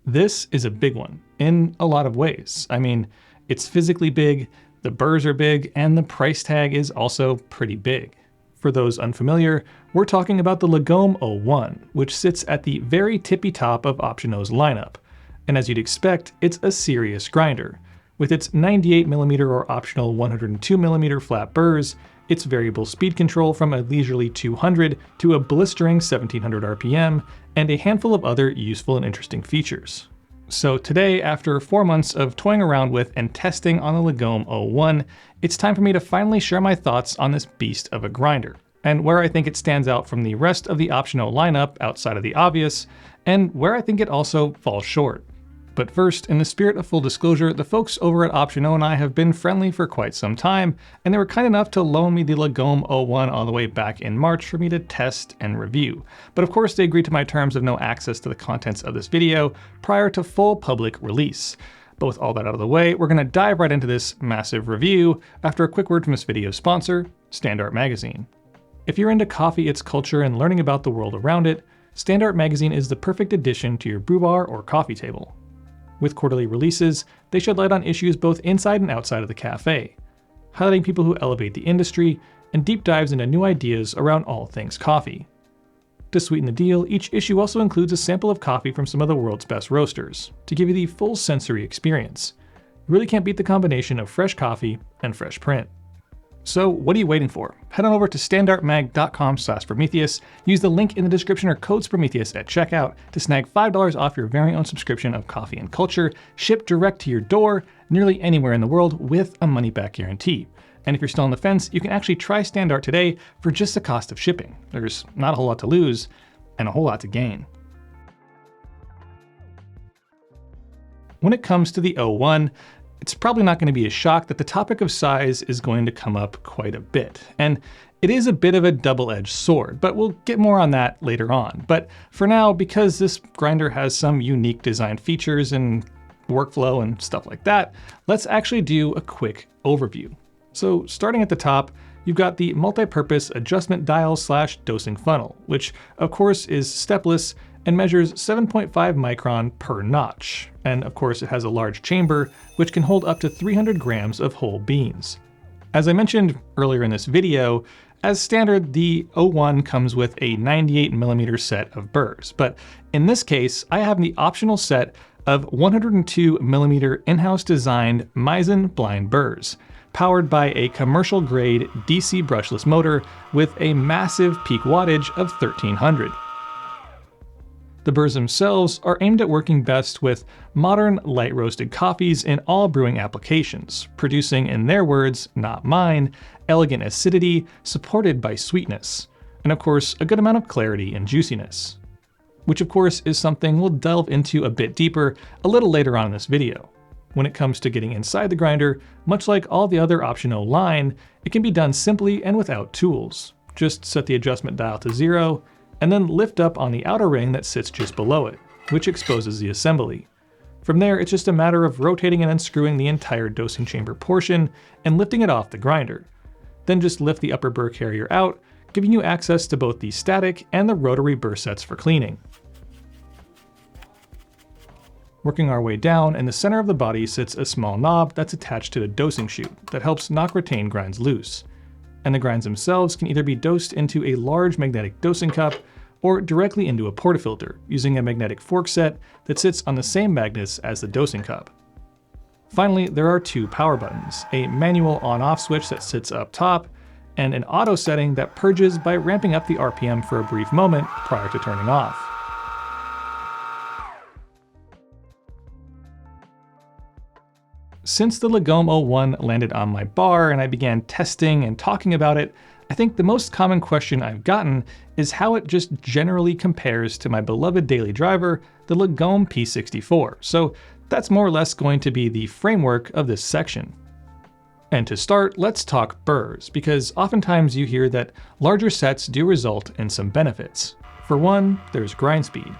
This is a big one in a lot of ways. I mean, it's physically big, the burrs are big, and the price tag is also pretty big. For those unfamiliar, we're talking about the Lagom 01, which sits at the very tippy top of Option-O's lineup. And as you'd expect, it's a serious grinder. With its 98mm or optional 102mm flat burrs, its variable speed control from a leisurely 200 to a blistering 1700 RPM, and a handful of other useful and interesting features. So today, after 4 months of toying around with and testing on the Lagom 01, it's time for me to finally share my thoughts on this beast of a grinder, and where I think it stands out from the rest of the Option-O lineup outside of the obvious, and where I think it also falls short. But first, in the spirit of full disclosure, the folks over at Option-O and I have been friendly for quite some time, and they were kind enough to loan me the Lagom 01 all the way back in March for me to test and review. But of course they agreed to my terms of no access to the contents of this video prior to full public release. But with all that out of the way, we're going to dive right into this massive review after a quick word from this video's sponsor, Standart magazine. If you're into coffee, its culture, and learning about the world around it, Standart magazine is the perfect addition to your brew bar or coffee table. With quarterly releases, they shed light on issues both inside and outside of the cafe, highlighting people who elevate the industry, and deep dives into new ideas around all things coffee. To sweeten the deal, each issue also includes a sample of coffee from some of the world's best roasters, to give you the full sensory experience. You really can't beat the combination of fresh coffee and fresh print. So what are you waiting for? Head on over to standartmag.com/Sprometheus, use the link in the description or code Sprometheus at checkout to snag $5 off your very own subscription of Coffee and Culture, shipped direct to your door, nearly anywhere in the world with a money-back guarantee. And if you're still on the fence, you can actually try Standart today for just the cost of shipping. There's not a whole lot to lose, and a whole lot to gain. When it comes to the 01, it's probably not going to be a shock that the topic of size is going to come up quite a bit. And it is a bit of a double-edged sword, but we'll get more on that later on. But for now, because this grinder has some unique design features and workflow and stuff like that, let's actually do a quick overview. So starting at the top, you've got the multi-purpose adjustment dial / dosing funnel, which of course is stepless and measures 7.5 micron per notch. And of course it has a large chamber, which can hold up to 300 grams of whole beans. As I mentioned earlier in this video, as standard, the 01 comes with a 98mm set of burrs, but in this case, I have the optional set of 102mm in-house designed Meissen blind burrs, powered by a commercial grade DC brushless motor with a massive peak wattage of 1300. The burrs themselves are aimed at working best with modern light roasted coffees in all brewing applications, producing, in their words, not mine, elegant acidity supported by sweetness, and of course a good amount of clarity and juiciness. Which of course is something we'll delve into a bit deeper a little later on in this video. When it comes to getting inside the grinder, much like all the other Option-O line, it can be done simply and without tools. Just set the adjustment dial to 0, and then lift up on the outer ring that sits just below it, which exposes the assembly. From there, it's just a matter of rotating and unscrewing the entire dosing chamber portion and lifting it off the grinder. Then just lift the upper burr carrier out, giving you access to both the static and the rotary burr sets for cleaning. Working our way down, in the center of the body sits a small knob that's attached to the dosing chute that helps knock retained grinds loose. And the grinds themselves can either be dosed into a large magnetic dosing cup or directly into a portafilter using a magnetic fork set that sits on the same magnets as the dosing cup. Finally, there are 2 power buttons, a manual on-off switch that sits up top, and an auto setting that purges by ramping up the RPM for a brief moment prior to turning off. Since the Lagom 01 landed on my bar and I began testing and talking about it, I think the most common question I've gotten is how it just generally compares to my beloved daily driver, the Lagom P64. So that's more or less going to be the framework of this section. And to start, let's talk burrs, because oftentimes you hear that larger sets do result in some benefits. For one, there's grind speed.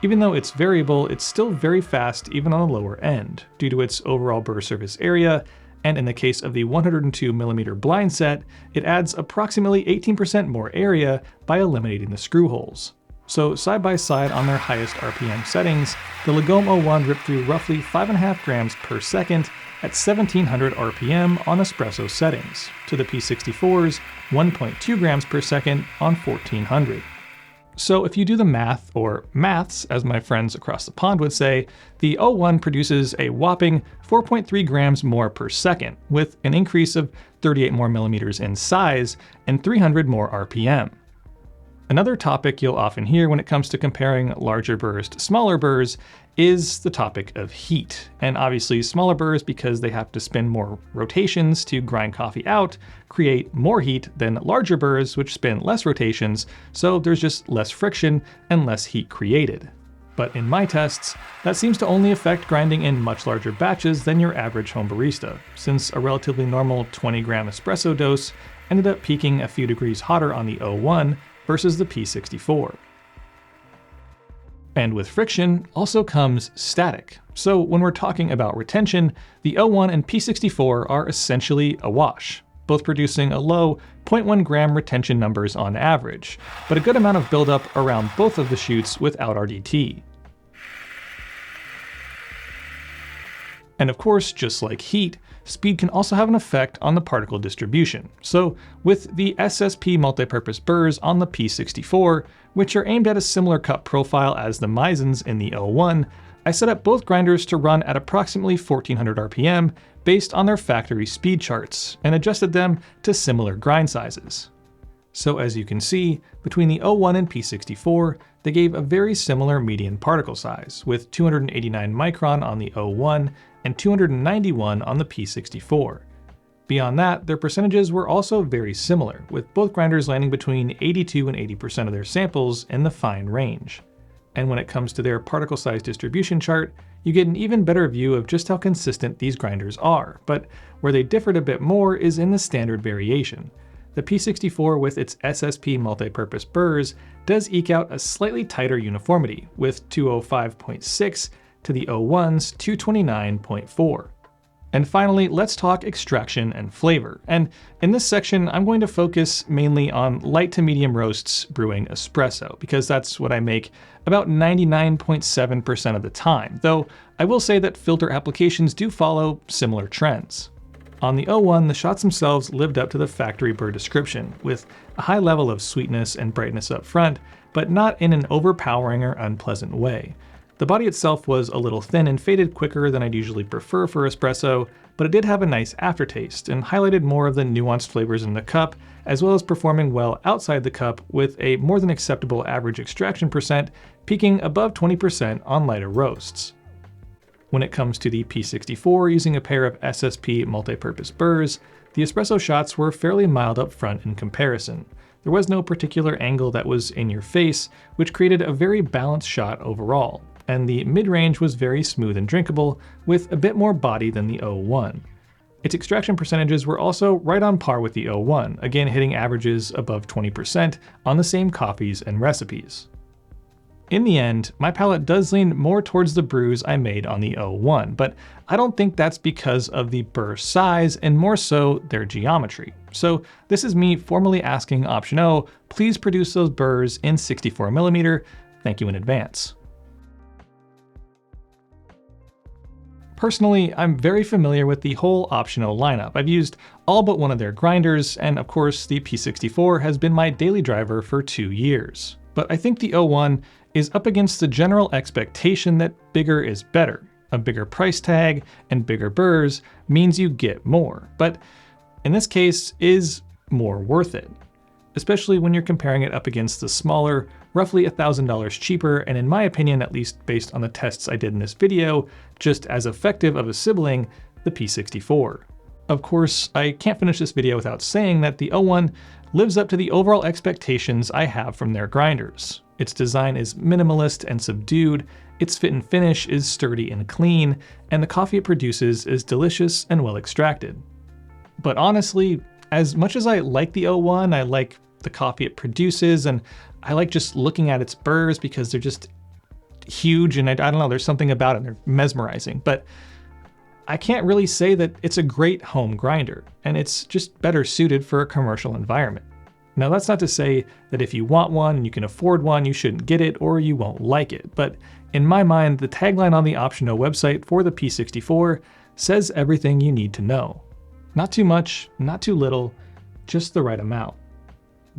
Even though it's variable, it's still very fast even on the lower end, due to its overall burr surface area, and in the case of the 102mm blind set, it adds approximately 18% more area by eliminating the screw holes. So side by side on their highest RPM settings, the Lagom O1 ripped through roughly 5.5 grams per second at 1700 RPM on Espresso settings, to the P64's 1.2 grams per second on 1400. So if you do the math, or maths as my friends across the pond would say, the O1 produces a whopping 4.3 grams more per second, with an increase of 38 more millimeters in size and 300 more RPM. Another topic you'll often hear when it comes to comparing larger burrs to smaller burrs is the topic of heat. And obviously smaller burrs, because they have to spin more rotations to grind coffee out, create more heat than larger burrs, which spin less rotations, so there's just less friction and less heat created. But in my tests, that seems to only affect grinding in much larger batches than your average home barista, since a relatively normal 20-gram espresso dose ended up peaking a few degrees hotter on the O1 versus the P64. And with friction also comes static. So when we're talking about retention, the O1 and P64 are essentially a wash, both producing a low 0.1 gram retention numbers on average, but a good amount of buildup around both of the chutes without RDT. And of course, just like heat, speed can also have an effect on the particle distribution. So with the SSP multipurpose burrs on the P64, which are aimed at a similar cup profile as the Meisens in the O1, I set up both grinders to run at approximately 1400 RPM based on their factory speed charts, and adjusted them to similar grind sizes. So as you can see, between the O1 and P64, they gave a very similar median particle size, with 289 micron on the O1 and 291 on the P64. Beyond that, their percentages were also very similar, with both grinders landing between 82 and 80% of their samples in the fine range. And when it comes to their particle size distribution chart, you get an even better view of just how consistent these grinders are, but where they differed a bit more is in the standard variation. The P64 with its SSP multipurpose burrs does eke out a slightly tighter uniformity, with 205.6 to the O1's 229.4. And finally, let's talk extraction and flavor. And in this section, I'm going to focus mainly on light to medium roasts brewing espresso, because that's what I make about 99.7% of the time, though I will say that filter applications do follow similar trends. On the O1, the shots themselves lived up to the factory burr description, with a high level of sweetness and brightness up front, but not in an overpowering or unpleasant way. The body itself was a little thin and faded quicker than I'd usually prefer for espresso, but it did have a nice aftertaste and highlighted more of the nuanced flavors in the cup, as well as performing well outside the cup with a more than acceptable average extraction percent, peaking above 20% on lighter roasts. When it comes to the P64 using a pair of SSP multipurpose burrs, the espresso shots were fairly mild up front in comparison. There was no particular angle that was in your face, which created a very balanced shot overall, and the mid-range was very smooth and drinkable, with a bit more body than the O1. Its extraction percentages were also right on par with the O1, again hitting averages above 20% on the same coffees and recipes. In the end, my palate does lean more towards the brews I made on the O1, but I don't think that's because of the burr size and more so their geometry. So this is me formally asking Option-O, please produce those burrs in 64mm, thank you in advance. Personally, I'm very familiar with the whole Option-O lineup. I've used all but one of their grinders, and of course the P64 has been my daily driver for 2 years. But I think the O1 is up against the general expectation that bigger is better. A bigger price tag and bigger burrs means you get more, but in this case, is more worth it? Especially when you're comparing it up against the smaller, roughly $1,000 cheaper, and in my opinion, at least based on the tests I did in this video, just as effective of a sibling, the P64. Of course, I can't finish this video without saying that the O1 lives up to the overall expectations I have from their grinders. Its design is minimalist and subdued, its fit and finish is sturdy and clean, and the coffee it produces is delicious and well extracted. But honestly, as much as I like the O1, I like the coffee it produces, and I like just looking at its burrs because they're just huge, and I don't know, there's something about them, they're mesmerizing, but I can't really say that it's a great home grinder, and it's just better suited for a commercial environment. Now that's not to say that if you want one and you can afford one, you shouldn't get it or you won't like it, but in my mind, the tagline on the Option-O website for the P64 says everything you need to know. Not too much, not too little, just the right amount.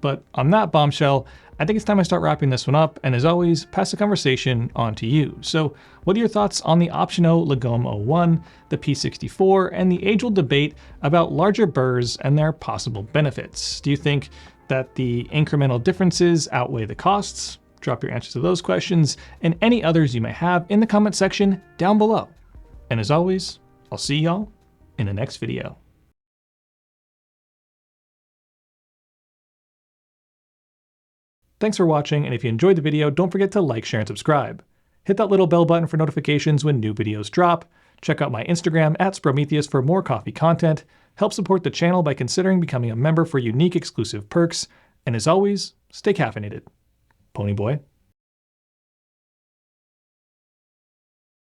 But on that bombshell, I think it's time I start wrapping this one up, and as always, pass the conversation on to you. So what are your thoughts on the Option-O Lagom 01, the P64, and the age-old debate about larger burrs and their possible benefits? Do you think that the incremental differences outweigh the costs? Drop your answers to those questions and any others you may have in the comment section down below. And as always, I'll see y'all in the next video. Thanks for watching, and if you enjoyed the video, don't forget to like, share, and subscribe. Hit that little bell button for notifications when new videos drop. Check out my Instagram @Sprometheus for more coffee content. Help support the channel by considering becoming a member for unique exclusive perks. And as always, stay caffeinated. Pony Boy.